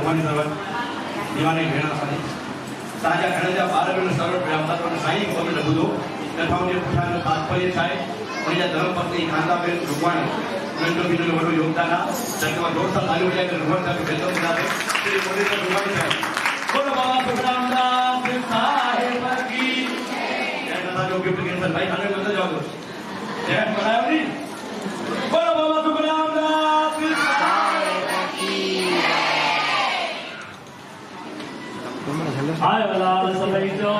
भगवान सर्वत दीवाने भेणा साईं ताजा घर जा बार में सर्व ब्राह्मण और साईं को में बुधो कथाओं जे पुठान तात्पर्य छाए उनजा धर्म पत्नी खांदा बेन भगवान नंढो बिनो वडो योगदान आ जंहिंमें दोस्त तालियूं वजाए करे भगवान साहब खे वेलकम कंदासीं श्री मोदी साहब भगवान साहब बोलो बाबा सुखराम दास साहिब की जय दादा जो गिफ्ट कैंसर भाई खाने में जाओ जय बनायो नी बोलो बाबा सुखराम दास साहिब की हाय लाल सभई जो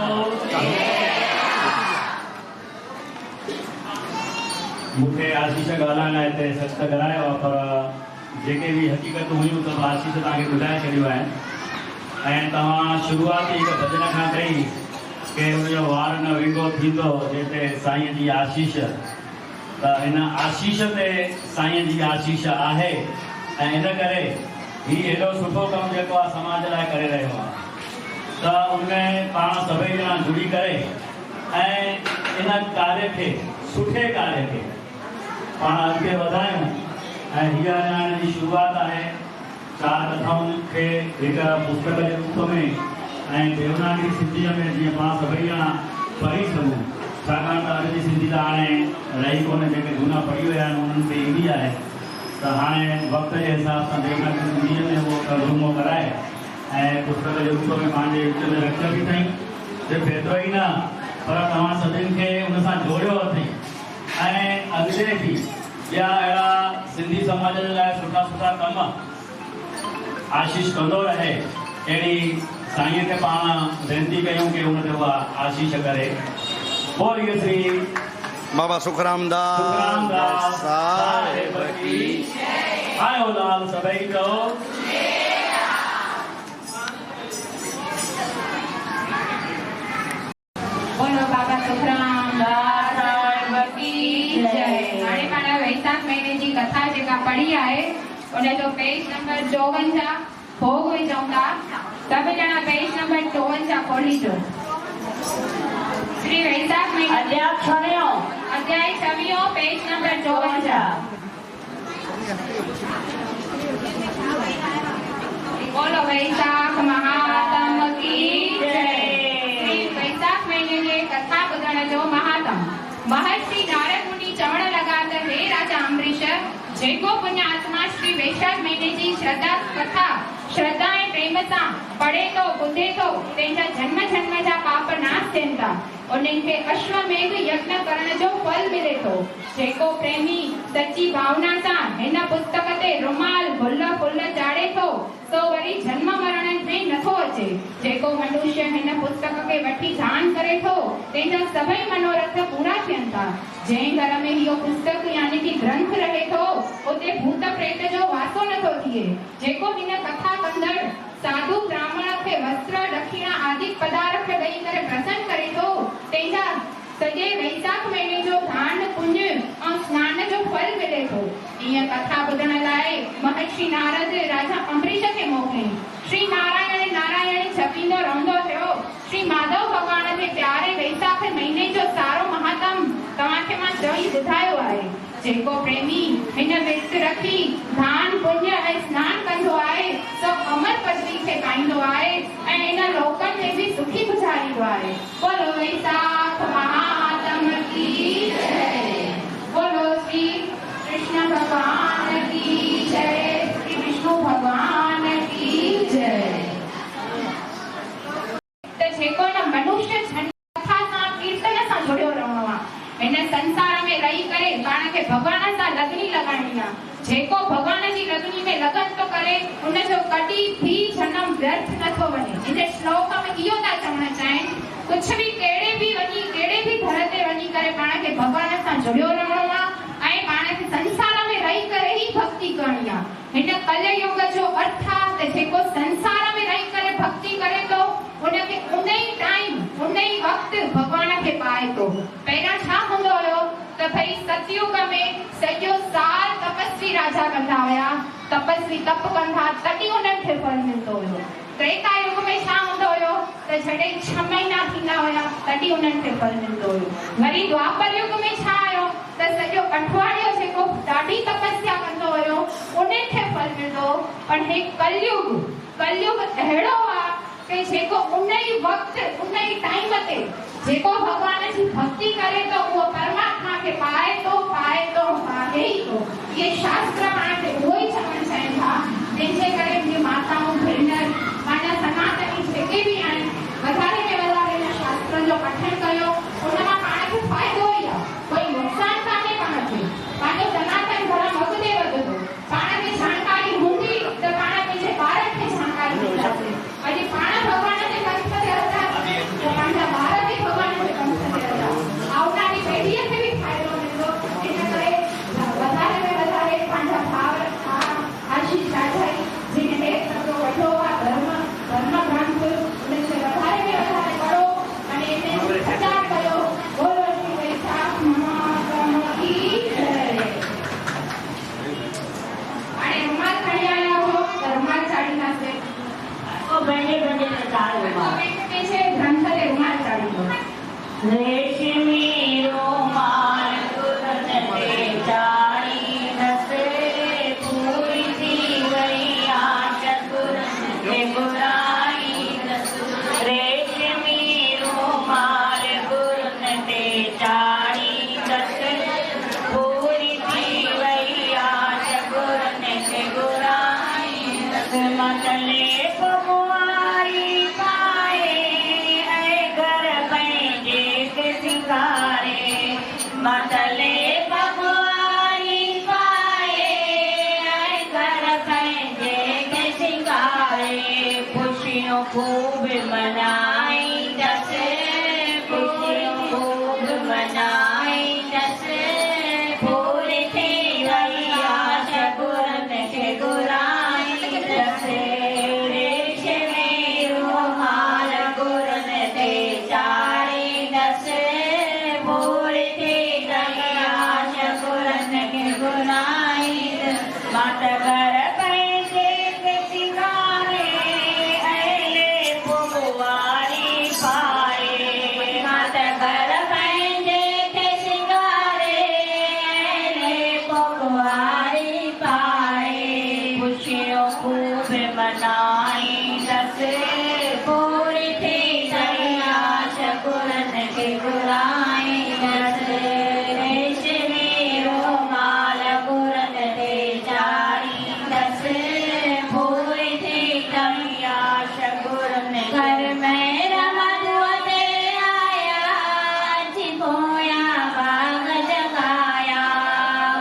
मुझे आशीष ॻाल्हाइण हिते सख़्तु करायो आहे पर जेके बि हक़ीक़त हुयूं सभु आशीष तव्हांखे ॿुधाए छॾियूं आहिनि ऐं तव्हां शुरूआती हिकु भॼन खां कई की हुनजो वार न विंगो थींदो जिते साईं जी आशीष त हिन आशीष ते साईं जी आशीष आहे ऐं इन करे हीउ हेॾो सुठो कमु जेको आहे समाज लाइ करे रहियो आहे त उनमें पाण सभई ॼणा जुड़ी करे ऐं इन कार्य खे सुठे कार्य खे पाण अॻिते वधायूं ऐं हीअ अञा हिन जी शुरूआत आहे 4 कथाउनि खे हिकु पुस्तक जे रूप में ऐं देवनागरी सिंधीअ में जीअं पाण सभई ॼणा पढ़ी सघूं छाकाणि त अॼु जी सिंधी त हाणे रही कोन्हे जेके झूना पढ़ी विया आहिनि उन्हनि खे ईंदी आहे त हाणे वक़्त जे हिसाब सां देवनागरी सिंधीअ में उहो तर्जुमो कराए ऐं पुस्तक जे रूप में पंहिंजे विच में रखियल बि अथई सिर्फ़ु एतिरो ई न पर तव्हां सभिनि खे उन सां जोड़ियो अथई ऐं अॻिते बि ॿिया अहिड़ा सिंधी समाज जे लाइ सुठा सुठा कम आशीष कंदो रहे अहिड़ी साईं खे पाण वेनती कयूं कि हुन ते उहा आशीष करे बोलिए श्री बाबा सुखराम दास साहिब की आयो लाल सभई तो बोलो बाबा सुखराम दास साहिब की जय। हाणे पाण वैशाख महीने जी कथा जेका पढ़ी आहे उन जो पेज नंबर 54 भोग विझूं था सभु ॼणा पेज नंबर 54 खोलीजो। श्री वैशाख महीने अध्याय 6 पेज नंबर 54। बोलो वैशाख महात्म की जय। वैशाख महीने में कथा ॿुधण जो महात्म महर्षि नारद मुनि चवण लगा त हे राजा अम्बरीश जेको पुण्यात्मा श्री वैशाख महीने जी श्रद्धा कथा श्रद्धा ऐं प्रेम सां पढ़े थो ॿुधे थो तंहिंजा जन्म जन्म जा पाप नाश थियनि था उन्हनि खे अश्वमेघ यज्ञ करण जो फल मिले थो। जेको प्रेमी सच्ची भावना सां हिन पुस्तक ते रुमाल गुल फुल चाढ़े थो सो वरी जन्म मरण में नथो अचे। जेको मनुष्य हिन पुस्तक खे वठी ध्यान करे थो तंहिंजा सभई मनोरथ पूरा थियनि था। जंहिं घर में इहो पुस्तक यानी कि ग्रंथ रहे थो उते भूत प्रेत जो वासो नथो थिए। जेको हिन कथा कंदड़ साधु ब्राह्मण खे वस्त्र दक्षिणा आदि पदार्थ ॾेई करे प्रसन्न करे थो तंहिंजा सॼे वैशाख महीने जो दान पुण्य ऐं स्नान जो फल मिले थो। ईअं कथा ॿुधण लाइ महर्षि नारद राजा अम्बरीश खे मोकिलियईं। श्री नारायण नारायण जपींदो रहंदो थियो। श्री माधव भगवान जे प्यारे वैशाख महीने जो सारो महात्म तव्हांखे मां चई ॿुधायो आहे। जेको प्रेमी हिन विर्त रखी दान पुण्य ऐं स्नान कंदो आहे सो अमर पदवी खे पाईंदो आहे ऐं इन लोकनि में बि सुखी गुज़ारींदो आहे। बोलो वैशाख महात्म की जय। बोलो श्री कृष्ण भगवान की जय। श्री विष्णु भगवान की जय। त जेको न मनुष्य कथा सां कीर्तन सां जुड़ियो रहणो आहे हिन संसार में रही करे पाण खे भगवान सां लगनी लगाइणी आहे। जेको भगवान जी लगनी में लगन तो करे उनजो कॾहिं भी जन्म व्यर्थ नथो वञे। इन श्लोक में इहो था चवण चाहिनि कुछ भी कहिड़े भी घर ते वञी करे पाण खे भगवान सां जुड़ियो रहणो आहे ऐं पाण खे संसार में रही करे ई भक्ति करणी आहे। हिन कलयुग जो अर्थ आहे त जेको संसार में रही करे भक्ति करे थो उनखे उन ई टाइम उन ई वक्त भगवान खे पाए थो। पहिरियां छा हूंदो हुयो त भई सतयुग में सॼो साल तपस्वी राजा कंदा हुया तपस्वी तप कंदा तॾहिं उन्हनि खे फल मिलंदो हुयो। त्रेता युग में छा हूंदो हुयो त जॾहिं 6 महीना थींदा हुया तॾहिं उन्हनि खे फल मिलंदो हुयो। वरी द्वापर युग में छा आयो त सॼो अठवाडियो जेको ॾाढी तपस्या कंदो हुयो उन्हनि खे फल मिलंदो। पर हे कलयुग उन ही वक्त उन ही टाइम ते जेको भगवान जी भक्ति करे तो वो परमात्मा के पाए तो पाए ही तो ये शास्त्र पाण खे उहो ई चवण चाहिनि था जंहिंजे करे मुंहिंजी माताऊं भेनर माना सनातनी जेके बि आहिनि वधारे में वधारे हिन शास्त्र जो पठन कयो उन मां पाण खे फ़ाइदो ई आहे कोई नुक़सान कान्हे पाण खे पंहिंजो सनातन धर्म अॻिते वधंदो पाण खे जानकारी हूंदी त पाण पंहिंजे ॿारनि खे जानकारी ॾींदासीं अॼु पाण भॻवान जे कंठ ते हलंदा त पंहिंजा ॿार बि भॻवान जे कंठ ते हलंदा आवनारी पीढ़ीअ खे बि फ़ाइदो मिलंदो इन करे वधारे में वधारे पंहिंजा भावर आशीष राजाई जिन्हें एक शब्दों वठो आहे धर्म ग्रंथ उनखे वधारे में वधारे पढ़ो અને એને પ્રચાર કર્યો બોલો શ્રી વૈશાખ મહાત્મ કી જય અને રૂમાલ કાઢી આવ્યા હો તો રૂમાલ ચાડી નાખે ઓ બેને ચાલ રૂમાલ કે છે ગ્રંથ તે રૂમાલ ચાડી દો રેશમી રૂમાલ ગુરને ચાડી નસે પૂરી થી ગઈ આશા ગુરને બુરાઈ નસ રેશમી રૂમાલ ગુરને ચાડી નસ પૂરી થી ગઈ આશા ગુરને બુરાઈ નસ मतले पमुआरी पाए ऐ घर पंहिंजे के सिंगारे मतले पमुआरी पाए ऐ घर पंहिंजे के सिंगारे खुशियों खूब मनाई जसे खुशियों खूब मनाई जसे पूरी थी वई आशा गुरन के गुराई जसे रेशमी रुमाल गुरन ते चाड़ी जसे पूरी थी वई आशा गुरन के गुराई मात घर पंहिंजे के सिंगारे ऐले पुगवारी पाए मात घर पंहिंजे के सिंगारे ऐले पुगवारी पाए खुशियों खूब मनाई जसे पूरी थी गई आशा गुरन के गुराई जसे रेशमी रुमाल गुरन ते चाड़ी जसे पूरी थी गई आशा गुरन घर में रमदवते आया जिपोया बाग जगाया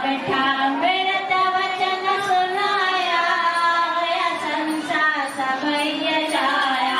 बैठा बिरत वचन सुनाया गया संसार सब जाया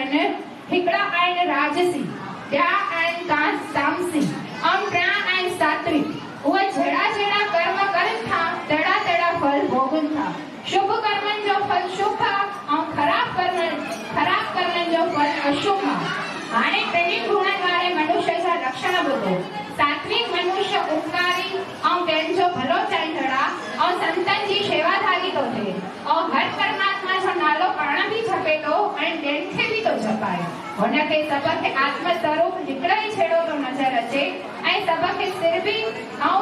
आहिनि हिकिड़ा आहिनि राजसी, ॿिया आहिनि तामसी, ऐं टियां आहिनि सात्विक। उहे जहिड़ा जहिड़ा कर्म कनि था तहिड़ा तहिड़ा फल भोगनि था। शुभ कर्मनि जो फल शुभ आहे ऐं ख़राब कर्मनि जो फल अशुभ आहे। हाणे टिनी गुणनि वारे मनुष्य जा लक्षण ॿुधो। सात्विक मनुष्य उपकारी ऐं कंहिंजो भलो चाहींदड़ आहे ऐं संतनि जी शेवाधारी थो थिए ऐं हर परमात्मा जो नालो पाण बि जपे थो ऐं ॿियनि खे बि थो जपाए। हुनखे सभ खे आत्म स्वरूप हिकिड़ो ई छेड़ो थो नज़र अचे ऐं सभ खे सिर बि ऐं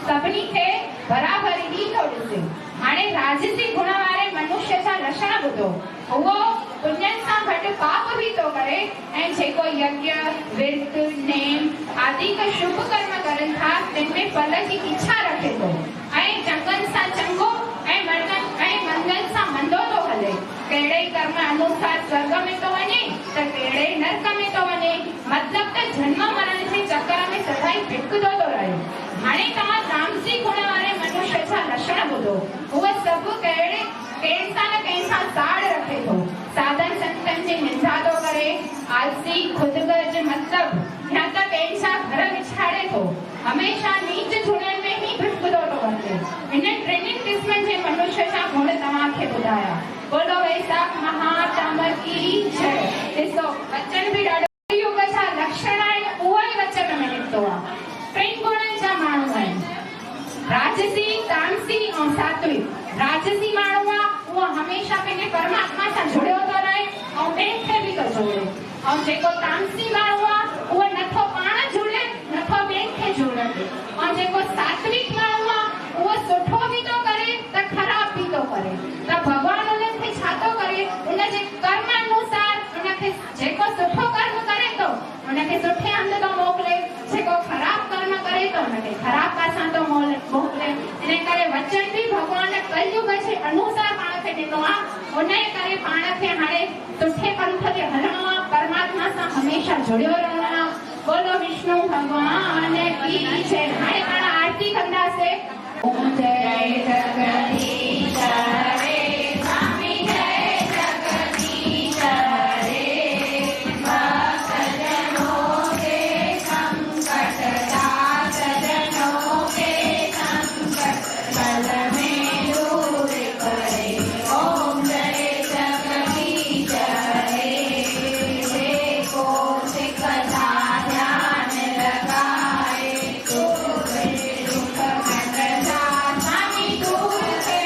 सभिनी खे बराबरि ई थो ॾिसे। हाणे राजसी गुण वारे मनुष्य जा लक्षण ॿुधो। उहो पुण्यनि सां गॾु पाप बि थो करे ऐं जेको यज्ञ विर्त नेम आदि का शुभ कर्म करनि था तिन में फल जी इच्छा रखे थो ऐं चङनि सां चङो ऐं मंदनि सां मंदो थो हले। कहिड़े कर्म अनुसार स्वर्ग में थो वञे त कहिड़े नरक में थो वञे। मतिलब त जन्म मरण जे चक्कर में सदाई भिटकंदो थो रहे। हाणे तव्हां तामसी गुण वारे मनुष्य जा लक्षण ॿुधो। उहे सभु कंहिंसां न कंहिंसां साड़ रखे थो, साधन संतनि जी निंदा थो करे, आलसी खुदगर्ज मतलब या त कंहिंसां घर विछाड़े थो, हमेशा नीच जुड़नि में ई भिटकंदो थो वञे। इन टिनी क़िस्मनि जे मनुष्य जा गुण तव्हांखे ॿुधाया। बोलो वैशाख महातम की जय। ॾिसो वचन बि ॾाढो युग जा लक्षण आहिनि, उहो ई वचन में निकितो आहे। टिनि गुणनि जा माण्हू आहिनि, राजसी, तामसी ऐं सात्विक। राजसी माण्हू आहे उहो हमेशा पंहिंजे परमात्मा सां जुड़ियो थो रहे ऐं ॿियनि खे बि थो जोड़े। ऐं जेको तामसी माण्हू आहे उहो नथो पाण जुड़े नथो ॿियनि खे जोड़े। ऐं जेको सात्विक माण्हू आहे उहो सुठो बि थो करे त ख़राब बि थो करे। त भॻवान उनखे छा थो करे, उनजे कर्म अनुसार उनखे जेको सुठो कर्म करे थो उनखे सुठे हंधि थो मोकिले, जेको ख़राब कर्म करे थो उनखे ख़राब पासां थो मोकिले। इन करे वचन बि भॻवान कलयुग जे अनुसार पाण खे ॾिनो आहे। उन करे पाण खे हाणे सुठे पंथ ते हलणो आहे, परमात्मा सां हमेशा जुड़ियो रहणो आहे। बोलो विष्णु भगवान की जय। हाणे पाण आरती कंदासीं। ओम जय जगदीश हरे स्वामी जय जगदीश हरे। भक्तजनों के संकट दास जनों के संकट पल में दूर करे। ओम जय जगदीश हरे। देखो सिकता ध्यान लगाए, दुख कटता स्वामी दूर के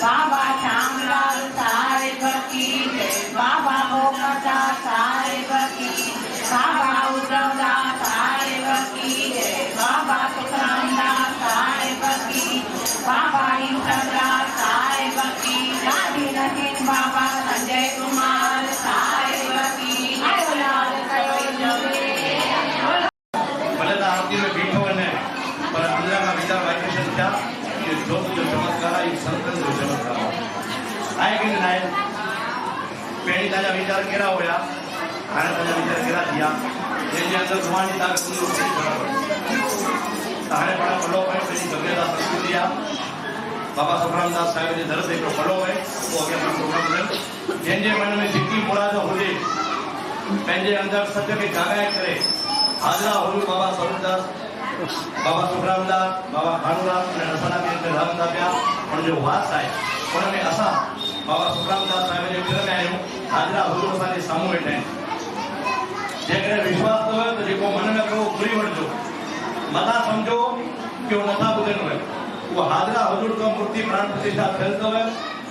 बाबा श्यामलाल साहेब की जय, बाबा गोपदास साहेब की, बाबा उद्धवदास साहेब की जय, बाबा सुखरामदास साहेब की, बाबा ईश्वरदास साहेब की, दादी नसीन बाबा संजय कुमार साहेब की, आयोलाल कयो जवे। भले तो आरती में बीठो ने पर अंदर का विचार वाइब्रेशन क्या ये जो चमत्कार है ये संतन जो चमत्कार आए कि नहीं आए पहली ताजा विचार केरा होया आने ताजा विचार केरा दिया ये अंदर भगवान की ताकत सुन लो तारे बड़ा फलो है पहली गंभीरता संस्कृतिया बाबा सुखरामदास साहब ने दर्द एक फलो है वो आगे अपन प्रोग्राम है जे मन में जितनी मुराद हुजे पहले अंदर सत्य के जागाए करे हाजरा होलू बाबा स्वरूपदास बाबा सुखरामदास बाबा खानूराम અને રસાના કે અંદર રામદાસ પ્યા પણ જો વાસ આય પણ અમે અસા બાબા સુખરામદાસ સાહેબ જે ફિરને આયો હાજરા હુજુર સાથે સામુ એટલે જે કરે વિશ્વાસ તો હોય તો જે કો મન में को पूरी वणजो मता समझो कि वो नथा बुधन હોય वो हाजरा हुजूर का मूर्ति प्राण प्रतिष्ठा થતો હોય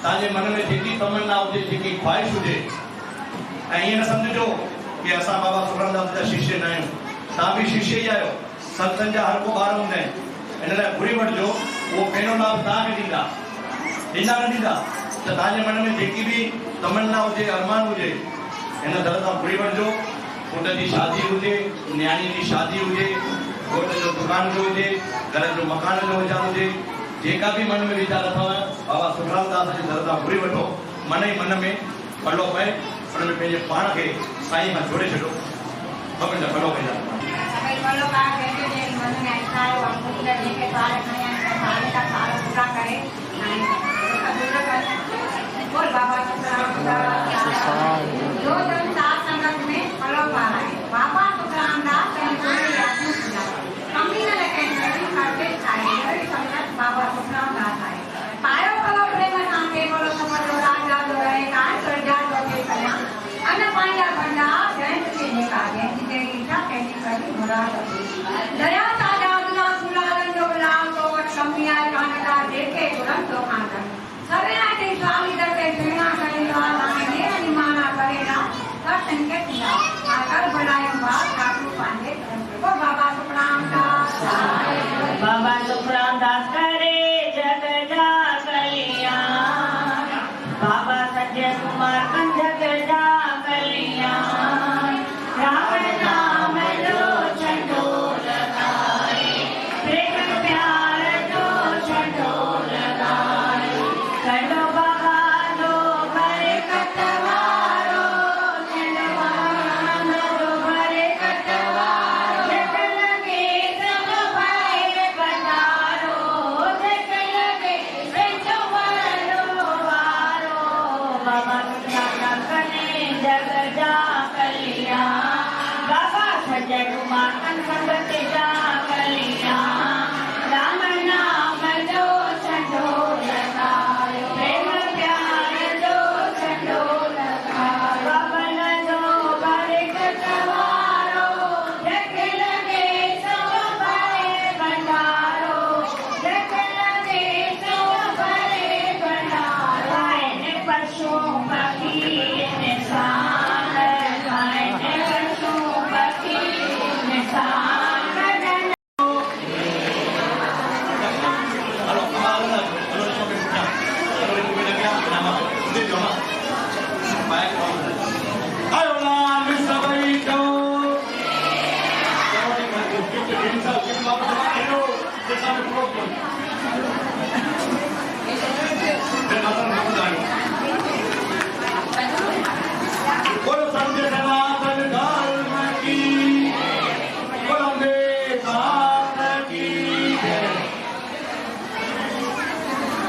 ताजे मन में जेकी तमन्ना हुजे जेकी ख्वाहिश हुजे ऐं न समझो कि असा बाबा सुखरामदास जा शिष्य न आहियूं ता भी शिष्य ही आयो संतन जा हर को बार हूंदा आहिनि इन लाइ घुरी वठिजो उहो पहिरियों लाभ तव्हांखे ॾींदा न ॾींदा त तव्हांजे मन में जेकी बि तमन्ना हुजे अरमान हुजे हिन दर सां घुरी वठिजो पुट जी शादी हुजे न्याणी जी शादी हुजे घोट जो दुकान जो हुजे घर जो मकान जो वीचार हुजे जेका बि मन में वीचार अथव बाबा सुखरामदास जे दर सां घुरी वठो मन ई मन में पलो पए उन में पंहिंजे पाण खे साईं सां जोड़े छॾो खपनि त पलो पइजा भाई बोलो का कहते हैं मन में ऐसा है और कुछ करने के सारे नया सारे का सारा पूरा करे बोल बाबा सुखरामदास जो जन साथ संगत में फलो पा रहे बाबा सुखरामदास कमी न लगे करके खाए संगत बाबा सुखरामदास आए पायो फलो प्रेम सांगे बोलो समझो राजा जो रहे का स्वर्गा जो के कल्याण अन पाया बंदा जयंत के नेका जयंत के इच्छा कहने करी मुराद दया साजा अल्लाह सुलालन जो लाल तो कमिया कांडा देखे तुरंत तो कांडा सवेरा के स्वामी दर के सेना करे वाला ने निमाना करेला दर्शन के किया आकर बनाए बात काटू पांडे को बाबा सुखरामदास बाबा सुखरामदास करे जग जा कल्याण बाबा संजय कुमार कंजक जा कल्याण रावण नाम लो छंडो लगाए प्रेम प्यार लो छंडो लगाए कंडो बाबा लो भरे कटवारो चंडवानो भरे कटवारो जग लगे सब भरे भंडारो जग लगे बेचो वारो वारो बाबा सुखरामदास करे जग जा कल्याण बाबा संजय कुमार संगत जा कल्याण राम नाम लो छंडो लगायो प्रेम प्यार लो छंडो लगायो बाबन जो भरे कटवारो जग लगे सब भरे भंडारो जग लगे सब भरे भंडारो ने पशु पक्षी निशान ने पशु पक्षी निशान Halo, kemana? Halo, sampai punya. Halo, itu bedanya nama. Ini cuma. Baik, ayolah, Mr. Baito. Jangan dibantu, kita insal, kita lakukan itu. Kita sampai problem. Dan akan berjalan. Kalau sampai sama tergal mati, kalau mati.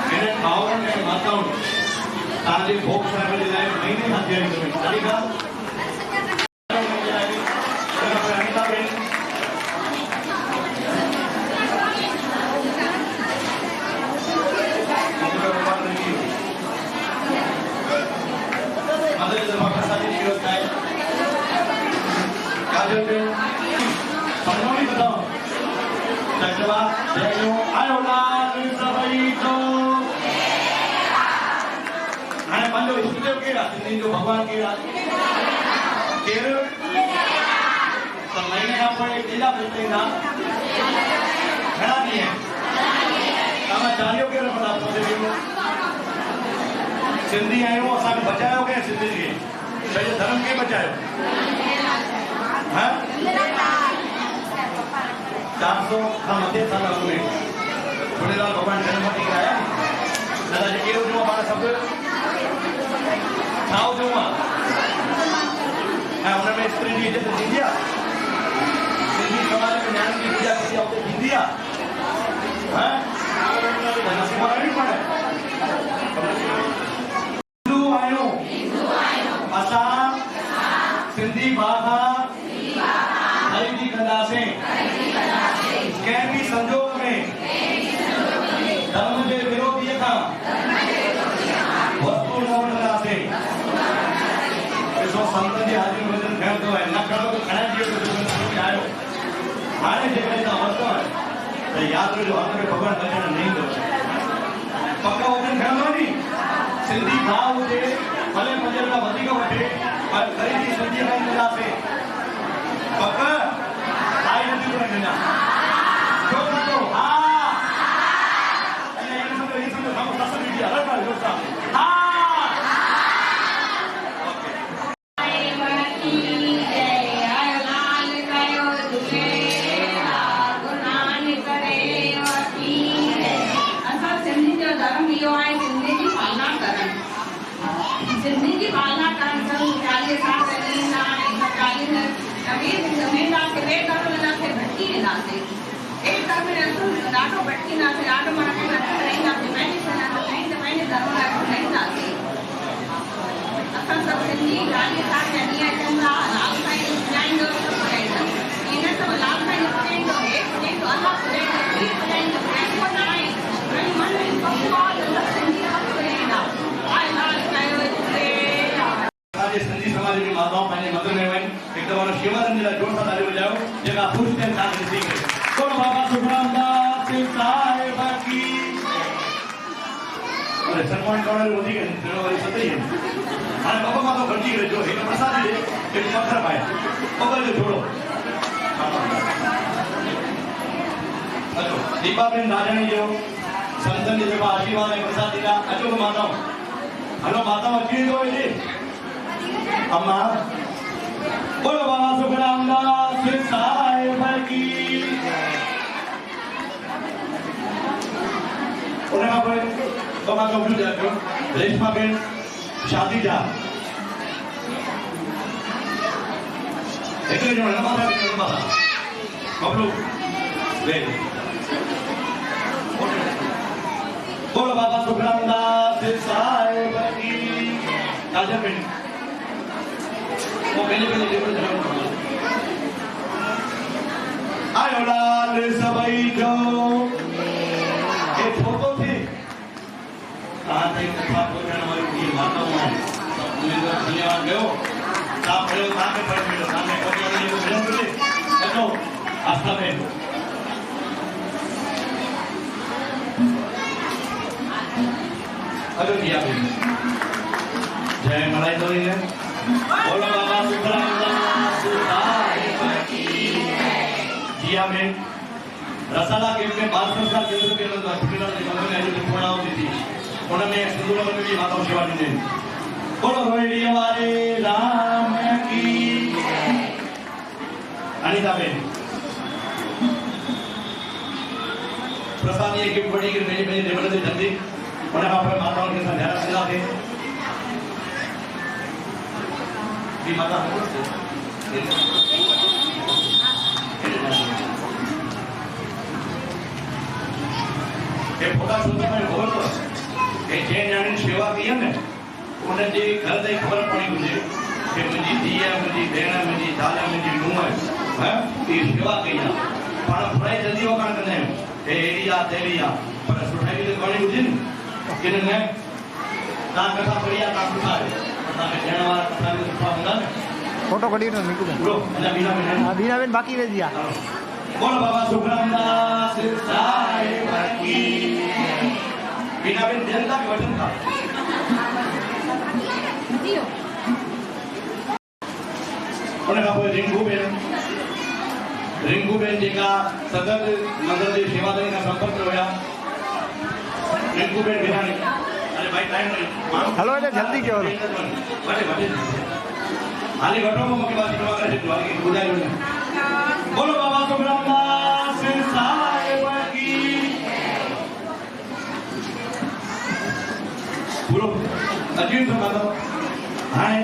मेरे पावन में माताओं ताजे भोग family life नहीं हाथ दिया तुम्हें चलेगा अनिता बेन मदर जमा प्रसादी की होता है काजल बेन परमाणी बताओ धन्यवाद जय आयोला सभी तो सिंधी जो भगवान केड़ा केर तो महीने का कोई केड़ा बोलते ना घड़ा नहीं है तमा चालियो के बता तो सिंधी आयो असा बचायो के सिंधी के सही धर्म के बचायो हां 400 का मध्य साल में झूलेलाल भगवान जन्म वठी आया दादा जी केरो जो हमारा सब छाव जो हां उनमें स्त्री की इज्जत थींदी आहे सिंधी समाज में ज्ञान की पूजा की उते थींदी आहे हां नसीब वारी पड़े हिंदू आयो असा सिंधी भाषा हरिजी कंदासे कंहिं बि संजोग में धर्म जे विरोधी खां वस्तु न वठंदासीं ॾिसो संत जी हाज़िरी वज़न खणंदो आहे न खणो त खणाए ॾियो त आयो हाणे जेकॾहिं तव्हां वरितो आहे त यादि रखिजो हथ में भॻवान बचण न ईंदो पक्का वज़न खणंदो नी सिंधी भाउ हुजे भले 5 रुपया वधीक वठे पर ख़रीदी सिंधीअ में कंदासीं पक्का आई नथी थो रखंदा छो कंदो हा अने इन में इस में हम तस्वीर दिया हर बार जोर सां हा सिंधी की पालना करण करूं 40 साल रहना है 40 अभी जमीन के वे करो ना से भटकी ना से एक तरह में रसूल डाटो भटकी ना से डाटो मार के रहना से मैंने सुना तो मैंने धर्म का नहीं ना से असल सब सिंधी 40 साल रहनी है चंदा लाभ का जाइन दो सब रहेगा इन्हें सब लाभ का नहीं दो एक नहीं तो अल्लाह को नहीं तो को ना है मैं मन में बहुत सिंधी आप रहेगा आई लाल कायो सिंधी समाज की माताओं पंहिंजे मंदिर में वञी हिकु दफ़ो शिवानंद लाइ जोर सां ताली वॼायो जेका ख़ुशि थियनि था ॾिसी करे बोल बाबा सुखराम दास साहिब की अरे सन्मान करण वधीक आहिनि वरी 7 ई आहिनि हाणे बाबा मां तो घटिजी करे जो हिकु प्रसाद ॾे हिकु पथर पाए पगल जो जोड़ो अचो दीपाबेन राजाणी जो संतनि जे जेका आशीर्वाद ऐं प्रसाद ॾींदा अचो त माताऊं हलो माताऊं अची वेंदो हिते अम्मा बोलो बाबा सुखराम दास साहिब की उनखां पोइ तो मां तो ॿियो ॼाणियो रेशमा बेन शादी जा हिकिड़े ॼणो नंबर बबलू वे बोलो बाबा सुखराम दास साहिब की काजल बेन वो पहले टेबल जरूर आयो लाल सबई जो एक फोटो थी कहाँ थे कथा पहुंचने वाली ये माताओं हैं मुझे तो धन्यवाद दो आप खड़े सामने खड़े मिलो सामने पहुंचने वाले को मिलो मुझे चलो आस्था में अरे दिया भी जय मलाई तो नहीं है बोलो बाबा सुखराम दास साहिब की जिया में रसाला के में 12 संस्कार केंद्र के अंदर हॉस्पिटल के अंदर में जो थोड़ा होती थी उन्होंने सिंदूर में भी माता सेवा दी बोलो रोहिणी वाले राम की अनिता बेन प्रसाद ये गिफ्ट बड़ी के मेरे लेवल से जल्दी उन्हें आप माताओं के साथ ध्यान रखना थे ये माता ये फोटा शूट में खबर तो ये जैन जाने सेवा की है ना उन्हें जी घर से खबर पड़ी मुझे कि मुझे दिया मुझे देना मुझे दादा मुझे नूह है ये सेवा की है पर थोड़ा जल्दी वो काम करने हैं ये एरिया तेरिया पर सुठाई भी करनी मुझे कि नहीं ताकि कथा बढ़िया काम सुठा है ताकि जैन वाला कथा भी सुठा होगा फोटो कढी न निकू ब्रो अच्छा बीना बेन बाकी रह दिया बोल बाबा सुखराम दास साहिब की बीना बेन जनता के वचन था दियो रिंकूबेन जेका सतत मंदिर जी सेवादारी का संपर्क हुआ रिंकूबेन बिरानी अरे भाई टाइम नहीं हलो એટલે જલ્દી કયો हाली घटो में मुख्य बात करवा करे तो आगे बुझायो ने बोलो बाबा सुब्रमदास साहेब की पूरो अजीब से बात हाय